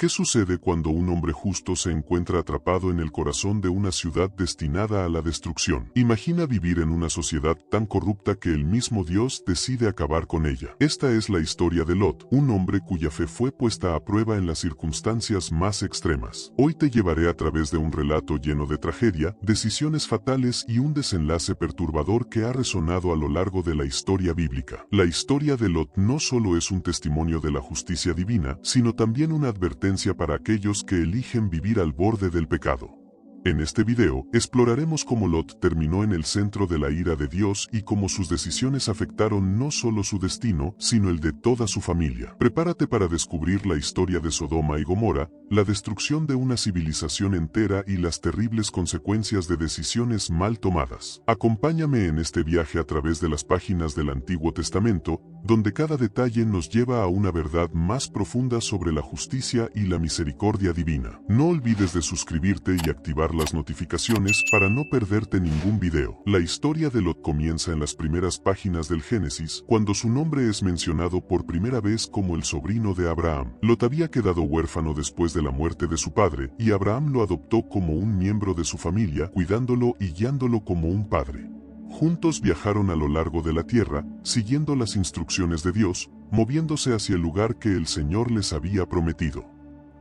¿Qué sucede cuando un hombre justo se encuentra atrapado en el corazón de una ciudad destinada a la destrucción? Imagina vivir en una sociedad tan corrupta que el mismo Dios decide acabar con ella. Esta es la historia de Lot, un hombre cuya fe fue puesta a prueba en las circunstancias más extremas. Hoy te llevaré a través de un relato lleno de tragedia, decisiones fatales y un desenlace perturbador que ha resonado a lo largo de la historia bíblica. La historia de Lot no solo es un testimonio de la justicia divina, sino también una advertencia para aquellos que eligen vivir al borde del pecado. En este video, exploraremos cómo Lot terminó en el centro de la ira de Dios y cómo sus decisiones afectaron no solo su destino, sino el de toda su familia. Prepárate para descubrir la historia de Sodoma y Gomorra, la destrucción de una civilización entera y las terribles consecuencias de decisiones mal tomadas. Acompáñame en este viaje a través de las páginas del Antiguo Testamento, donde cada detalle nos lleva a una verdad más profunda sobre la justicia y la misericordia divina. No olvides de suscribirte y activar las notificaciones para no perderte ningún video. La historia de Lot comienza en las primeras páginas del Génesis, cuando su nombre es mencionado por primera vez como el sobrino de Abraham. Lot había quedado huérfano después de la muerte de su padre, y Abraham lo adoptó como un miembro de su familia, cuidándolo y guiándolo como un padre. Juntos viajaron a lo largo de la tierra, siguiendo las instrucciones de Dios, moviéndose hacia el lugar que el Señor les había prometido.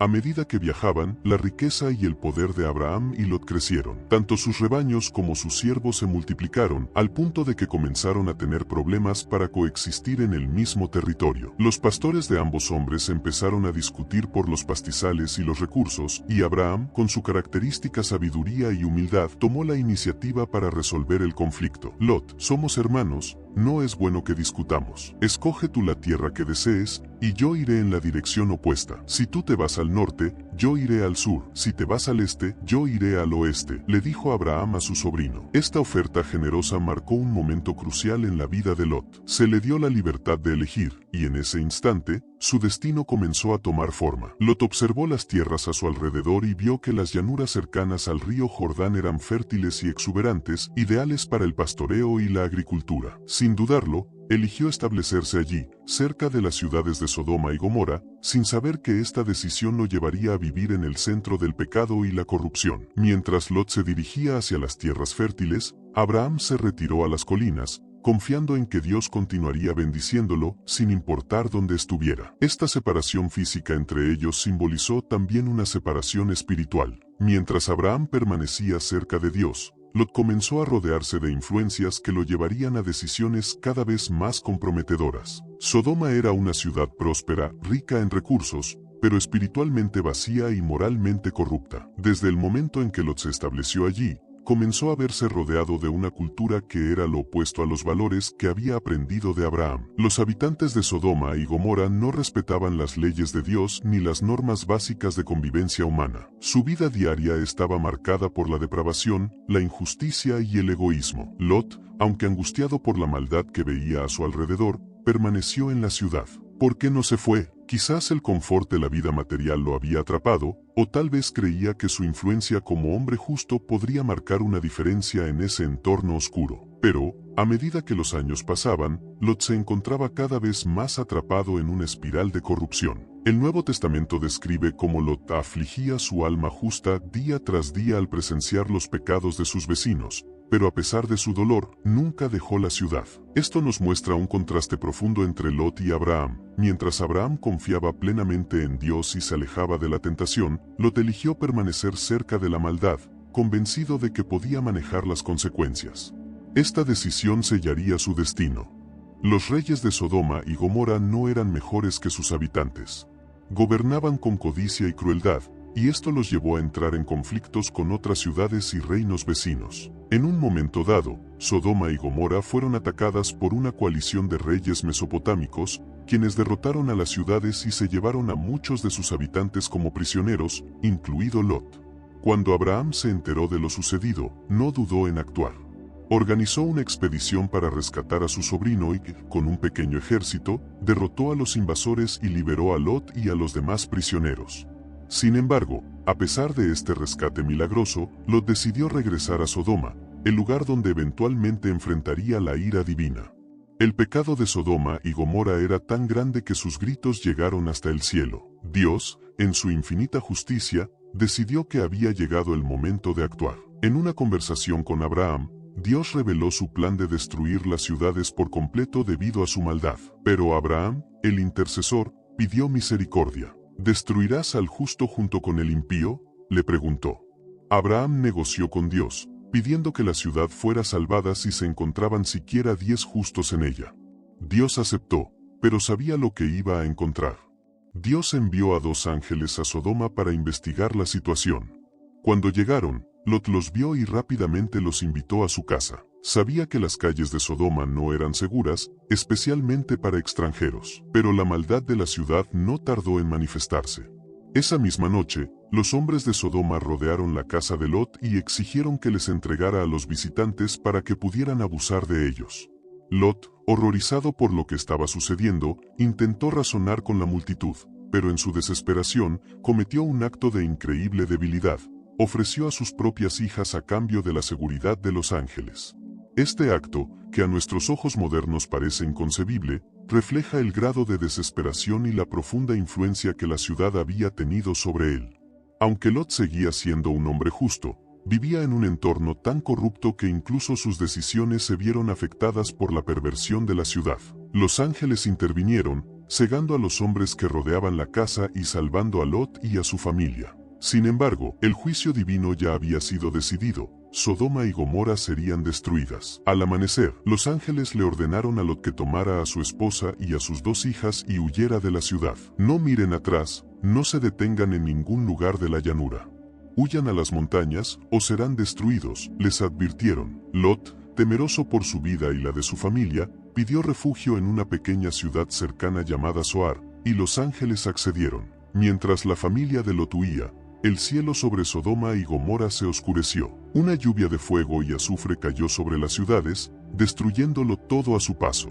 A medida que viajaban, la riqueza y el poder de Abraham y Lot crecieron. Tanto sus rebaños como sus siervos se multiplicaron, al punto de que comenzaron a tener problemas para coexistir en el mismo territorio. Los pastores de ambos hombres empezaron a discutir por los pastizales y los recursos, y Abraham, con su característica sabiduría y humildad, tomó la iniciativa para resolver el conflicto. Lot, somos hermanos, no es bueno que discutamos. Escoge tú la tierra que desees, y yo iré en la dirección opuesta. Si tú te vas al norte, yo iré al sur. Si te vas al este, yo iré al oeste, le dijo Abraham a su sobrino. Esta oferta generosa marcó un momento crucial en la vida de Lot. Se le dio la libertad de elegir, y en ese instante, su destino comenzó a tomar forma. Lot observó las tierras a su alrededor y vio que las llanuras cercanas al río Jordán eran fértiles y exuberantes, ideales para el pastoreo y la agricultura. Sin dudarlo, eligió establecerse allí, cerca de las ciudades de Sodoma y Gomorra, sin saber que esta decisión lo llevaría a vivir en el centro del pecado y la corrupción. Mientras Lot se dirigía hacia las tierras fértiles, Abraham se retiró a las colinas, confiando en que Dios continuaría bendiciéndolo, sin importar dónde estuviera. Esta separación física entre ellos simbolizó también una separación espiritual. Mientras Abraham permanecía cerca de Dios, Lot comenzó a rodearse de influencias que lo llevarían a decisiones cada vez más comprometedoras. Sodoma era una ciudad próspera, rica en recursos, pero espiritualmente vacía y moralmente corrupta. Desde el momento en que Lot se estableció allí, comenzó a verse rodeado de una cultura que era lo opuesto a los valores que había aprendido de Abraham. Los habitantes de Sodoma y Gomorra no respetaban las leyes de Dios ni las normas básicas de convivencia humana. Su vida diaria estaba marcada por la depravación, la injusticia y el egoísmo. Lot, aunque angustiado por la maldad que veía a su alrededor, permaneció en la ciudad. ¿Por qué no se fue? Quizás el confort de la vida material lo había atrapado, o tal vez creía que su influencia como hombre justo podría marcar una diferencia en ese entorno oscuro. Pero, a medida que los años pasaban, Lot se encontraba cada vez más atrapado en una espiral de corrupción. El Nuevo Testamento describe cómo Lot afligía su alma justa día tras día al presenciar los pecados de sus vecinos, pero a pesar de su dolor, nunca dejó la ciudad. Esto nos muestra un contraste profundo entre Lot y Abraham. Mientras Abraham confiaba plenamente en Dios y se alejaba de la tentación, Lot eligió permanecer cerca de la maldad, convencido de que podía manejar las consecuencias. Esta decisión sellaría su destino. Los reyes de Sodoma y Gomorra no eran mejores que sus habitantes. Gobernaban con codicia y crueldad, y esto los llevó a entrar en conflictos con otras ciudades y reinos vecinos. En un momento dado, Sodoma y Gomorra fueron atacadas por una coalición de reyes mesopotámicos, quienes derrotaron a las ciudades y se llevaron a muchos de sus habitantes como prisioneros, incluido Lot. Cuando Abraham se enteró de lo sucedido, no dudó en actuar. Organizó una expedición para rescatar a su sobrino y, con un pequeño ejército, derrotó a los invasores y liberó a Lot y a los demás prisioneros. Sin embargo, a pesar de este rescate milagroso, Lot decidió regresar a Sodoma, el lugar donde eventualmente enfrentaría la ira divina. El pecado de Sodoma y Gomorra era tan grande que sus gritos llegaron hasta el cielo. Dios, en su infinita justicia, decidió que había llegado el momento de actuar. En una conversación con Abraham, Dios reveló su plan de destruir las ciudades por completo debido a su maldad. Pero Abraham, el intercesor, pidió misericordia. ¿Destruirás al justo junto con el impío?, le preguntó. Abraham negoció con Dios, pidiendo que la ciudad fuera salvada si se encontraban siquiera 10 justos en ella. Dios aceptó, pero sabía lo que iba a encontrar. Dios envió a 2 ángeles a Sodoma para investigar la situación. Cuando llegaron, Lot los vio y rápidamente los invitó a su casa. Sabía que las calles de Sodoma no eran seguras, especialmente para extranjeros, pero la maldad de la ciudad no tardó en manifestarse. Esa misma noche, los hombres de Sodoma rodearon la casa de Lot y exigieron que les entregara a los visitantes para que pudieran abusar de ellos. Lot, horrorizado por lo que estaba sucediendo, intentó razonar con la multitud, pero en su desesperación, cometió un acto de increíble debilidad. Ofreció a sus propias hijas a cambio de la seguridad de los ángeles. Este acto, que a nuestros ojos modernos parece inconcebible, refleja el grado de desesperación y la profunda influencia que la ciudad había tenido sobre él. Aunque Lot seguía siendo un hombre justo, vivía en un entorno tan corrupto que incluso sus decisiones se vieron afectadas por la perversión de la ciudad. Los ángeles intervinieron, cegando a los hombres que rodeaban la casa y salvando a Lot y a su familia. Sin embargo, el juicio divino ya había sido decidido. Sodoma y Gomorra serían destruidas. Al amanecer, los ángeles le ordenaron a Lot que tomara a su esposa y a sus 2 hijas y huyera de la ciudad. No miren atrás, no se detengan en ningún lugar de la llanura. Huyan a las montañas o serán destruidos, les advirtieron. Lot, temeroso por su vida y la de su familia, pidió refugio en una pequeña ciudad cercana llamada Zoar, y los ángeles accedieron. Mientras la familia de Lot huía, el cielo sobre Sodoma y Gomorra se oscureció. Una lluvia de fuego y azufre cayó sobre las ciudades, destruyéndolo todo a su paso.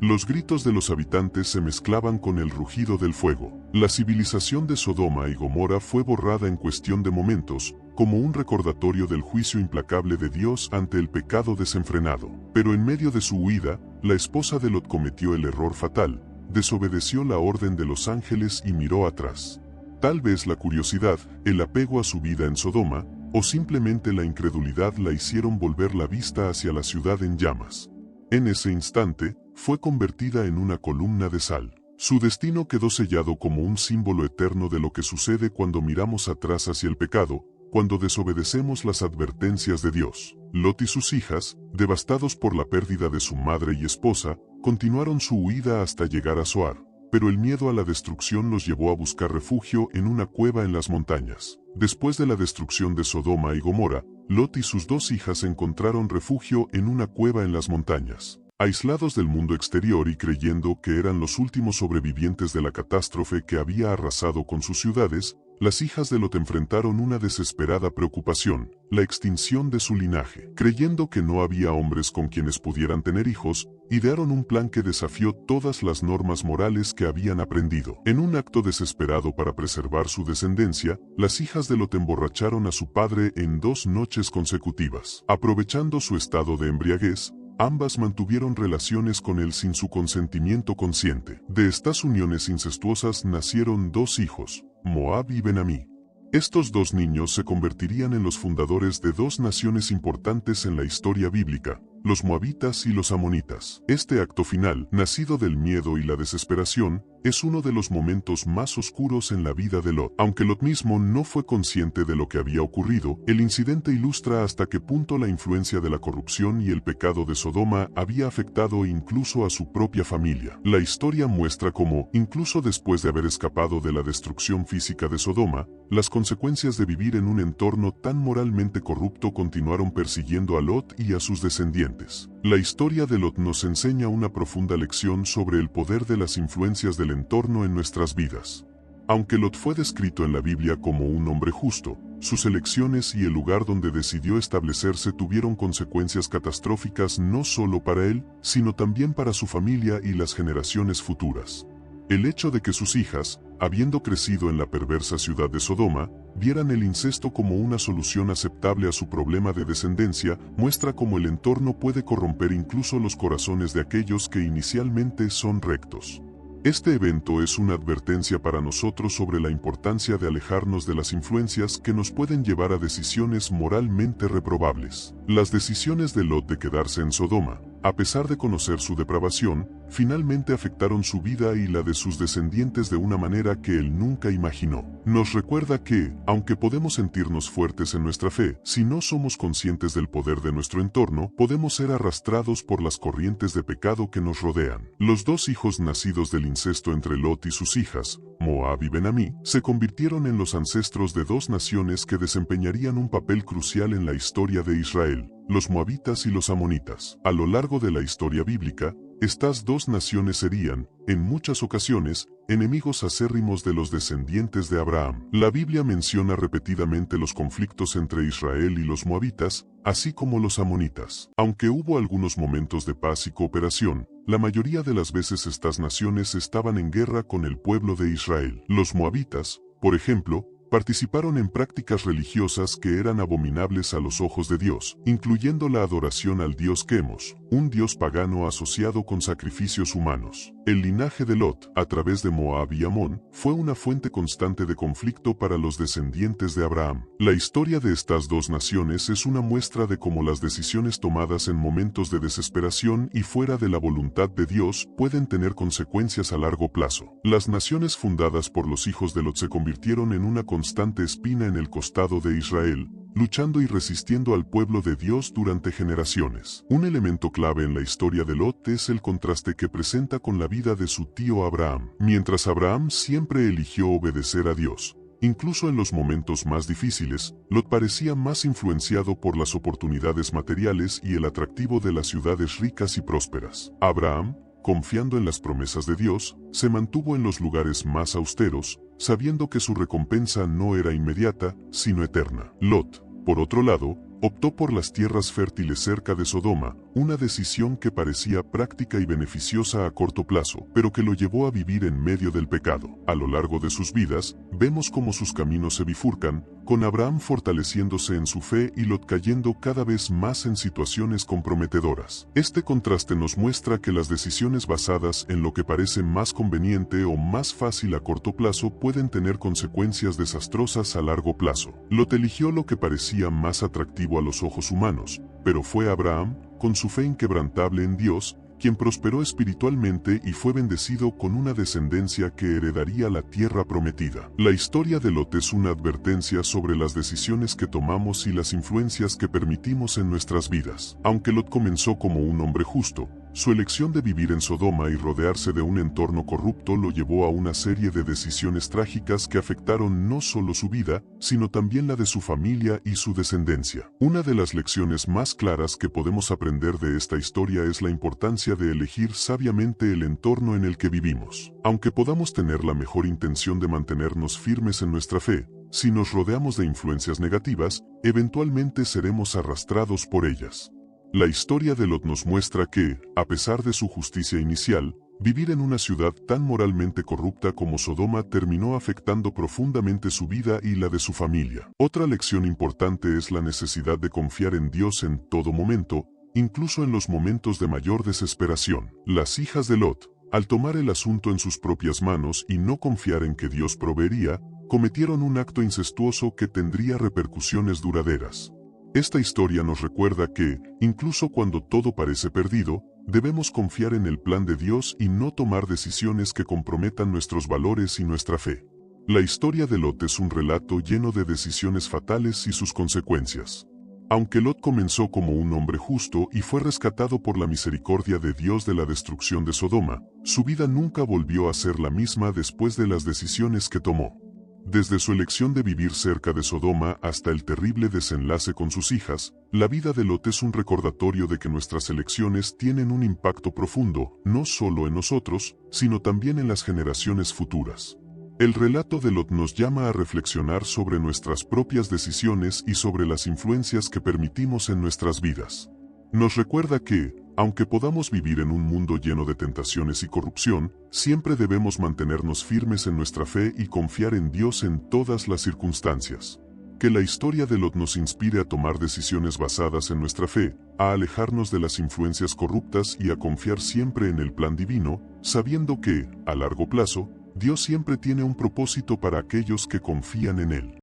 Los gritos de los habitantes se mezclaban con el rugido del fuego. La civilización de Sodoma y Gomorra fue borrada en cuestión de momentos, como un recordatorio del juicio implacable de Dios ante el pecado desenfrenado. Pero en medio de su huida, la esposa de Lot cometió el error fatal, desobedeció la orden de los ángeles y miró atrás. Tal vez la curiosidad, el apego a su vida en Sodoma, o simplemente la incredulidad la hicieron volver la vista hacia la ciudad en llamas. En ese instante, fue convertida en una columna de sal. Su destino quedó sellado como un símbolo eterno de lo que sucede cuando miramos atrás hacia el pecado, cuando desobedecemos las advertencias de Dios. Lot y sus hijas, devastados por la pérdida de su madre y esposa, continuaron su huida hasta llegar a Zoar. Pero el miedo a la destrucción los llevó a buscar refugio en una cueva en las montañas. Después de la destrucción de Sodoma y Gomorra, Lot y sus 2 hijas encontraron refugio en una cueva en las montañas. Aislados del mundo exterior y creyendo que eran los últimos sobrevivientes de la catástrofe que había arrasado con sus ciudades, las hijas de Lot enfrentaron una desesperada preocupación, la extinción de su linaje. Creyendo que no había hombres con quienes pudieran tener hijos, idearon un plan que desafió todas las normas morales que habían aprendido. En un acto desesperado para preservar su descendencia, las hijas de Lot emborracharon a su padre en 2 noches consecutivas. Aprovechando su estado de embriaguez, ambas mantuvieron relaciones con él sin su consentimiento consciente. De estas uniones incestuosas nacieron 2 hijos, Moab y Ben-Amí. Estos 2 niños se convertirían en los fundadores de 2 naciones importantes en la historia bíblica, los moabitas y los amonitas. Este acto final, nacido del miedo y la desesperación, es uno de los momentos más oscuros en la vida de Lot. Aunque Lot mismo no fue consciente de lo que había ocurrido, el incidente ilustra hasta qué punto la influencia de la corrupción y el pecado de Sodoma había afectado incluso a su propia familia. La historia muestra cómo, incluso después de haber escapado de la destrucción física de Sodoma, las consecuencias de vivir en un entorno tan moralmente corrupto continuaron persiguiendo a Lot y a sus descendientes. La historia de Lot nos enseña una profunda lección sobre el poder de las influencias del entorno en nuestras vidas. Aunque Lot fue descrito en la Biblia como un hombre justo, sus elecciones y el lugar donde decidió establecerse tuvieron consecuencias catastróficas no solo para él, sino también para su familia y las generaciones futuras. El hecho de que sus hijas, habiendo crecido en la perversa ciudad de Sodoma, vieran el incesto como una solución aceptable a su problema de descendencia, muestra cómo el entorno puede corromper incluso los corazones de aquellos que inicialmente son rectos. Este evento es una advertencia para nosotros sobre la importancia de alejarnos de las influencias que nos pueden llevar a decisiones moralmente reprobables. Las decisiones de Lot de quedarse en Sodoma, a pesar de conocer su depravación, finalmente afectaron su vida y la de sus descendientes de una manera que él nunca imaginó. Nos recuerda que, aunque podemos sentirnos fuertes en nuestra fe, si no somos conscientes del poder de nuestro entorno, podemos ser arrastrados por las corrientes de pecado que nos rodean. Los dos hijos nacidos del incesto entre Lot y sus hijas, Moab y Ben-Amí, se convirtieron en los ancestros de dos naciones que desempeñarían un papel crucial en la historia de Israel: los moabitas y los amonitas. A lo largo de la historia bíblica, estas dos naciones serían, en muchas ocasiones, enemigos acérrimos de los descendientes de Abraham. La Biblia menciona repetidamente los conflictos entre Israel y los moabitas, así como los amonitas. Aunque hubo algunos momentos de paz y cooperación, la mayoría de las veces estas naciones estaban en guerra con el pueblo de Israel. Los moabitas, por ejemplo, participaron en prácticas religiosas que eran abominables a los ojos de Dios, incluyendo la adoración al dios Quemos, un dios pagano asociado con sacrificios humanos. El linaje de Lot, a través de Moab y Amón, fue una fuente constante de conflicto para los descendientes de Abraham. La historia de estas dos naciones es una muestra de cómo las decisiones tomadas en momentos de desesperación y fuera de la voluntad de Dios pueden tener consecuencias a largo plazo. Las naciones fundadas por los hijos de Lot se convirtieron en una constante espina en el costado de Israel, luchando y resistiendo al pueblo de Dios durante generaciones. Un elemento clave en la historia de Lot es el contraste que presenta con la vida de su tío Abraham. Mientras Abraham siempre eligió obedecer a Dios, incluso en los momentos más difíciles, Lot parecía más influenciado por las oportunidades materiales y el atractivo de las ciudades ricas y prósperas. Abraham, confiando en las promesas de Dios, se mantuvo en los lugares más austeros, sabiendo que su recompensa no era inmediata, sino eterna. Lot, por otro lado, optó por las tierras fértiles cerca de Sodoma, una decisión que parecía práctica y beneficiosa a corto plazo, pero que lo llevó a vivir en medio del pecado. A lo largo de sus vidas, vemos cómo sus caminos se bifurcan, con Abraham fortaleciéndose en su fe y Lot cayendo cada vez más en situaciones comprometedoras. Este contraste nos muestra que las decisiones basadas en lo que parece más conveniente o más fácil a corto plazo pueden tener consecuencias desastrosas a largo plazo. Lot eligió lo que parecía más atractivo a los ojos humanos, pero fue Abraham, con su fe inquebrantable en Dios, quien prosperó espiritualmente y fue bendecido con una descendencia que heredaría la tierra prometida. La historia de Lot es una advertencia sobre las decisiones que tomamos y las influencias que permitimos en nuestras vidas. Aunque Lot comenzó como un hombre justo, su elección de vivir en Sodoma y rodearse de un entorno corrupto lo llevó a una serie de decisiones trágicas que afectaron no solo su vida, sino también la de su familia y su descendencia. Una de las lecciones más claras que podemos aprender de esta historia es la importancia de elegir sabiamente el entorno en el que vivimos. Aunque podamos tener la mejor intención de mantenernos firmes en nuestra fe, si nos rodeamos de influencias negativas, eventualmente seremos arrastrados por ellas. La historia de Lot nos muestra que, a pesar de su justicia inicial, vivir en una ciudad tan moralmente corrupta como Sodoma terminó afectando profundamente su vida y la de su familia. Otra lección importante es la necesidad de confiar en Dios en todo momento, incluso en los momentos de mayor desesperación. Las hijas de Lot, al tomar el asunto en sus propias manos y no confiar en que Dios proveería, cometieron un acto incestuoso que tendría repercusiones duraderas. Esta historia nos recuerda que, incluso cuando todo parece perdido, debemos confiar en el plan de Dios y no tomar decisiones que comprometan nuestros valores y nuestra fe. La historia de Lot es un relato lleno de decisiones fatales y sus consecuencias. Aunque Lot comenzó como un hombre justo y fue rescatado por la misericordia de Dios de la destrucción de Sodoma, su vida nunca volvió a ser la misma después de las decisiones que tomó. Desde su elección de vivir cerca de Sodoma hasta el terrible desenlace con sus hijas, la vida de Lot es un recordatorio de que nuestras elecciones tienen un impacto profundo, no solo en nosotros, sino también en las generaciones futuras. El relato de Lot nos llama a reflexionar sobre nuestras propias decisiones y sobre las influencias que permitimos en nuestras vidas. Nos recuerda que, aunque podamos vivir en un mundo lleno de tentaciones y corrupción, siempre debemos mantenernos firmes en nuestra fe y confiar en Dios en todas las circunstancias. Que la historia de Lot nos inspire a tomar decisiones basadas en nuestra fe, a alejarnos de las influencias corruptas y a confiar siempre en el plan divino, sabiendo que, a largo plazo, Dios siempre tiene un propósito para aquellos que confían en Él.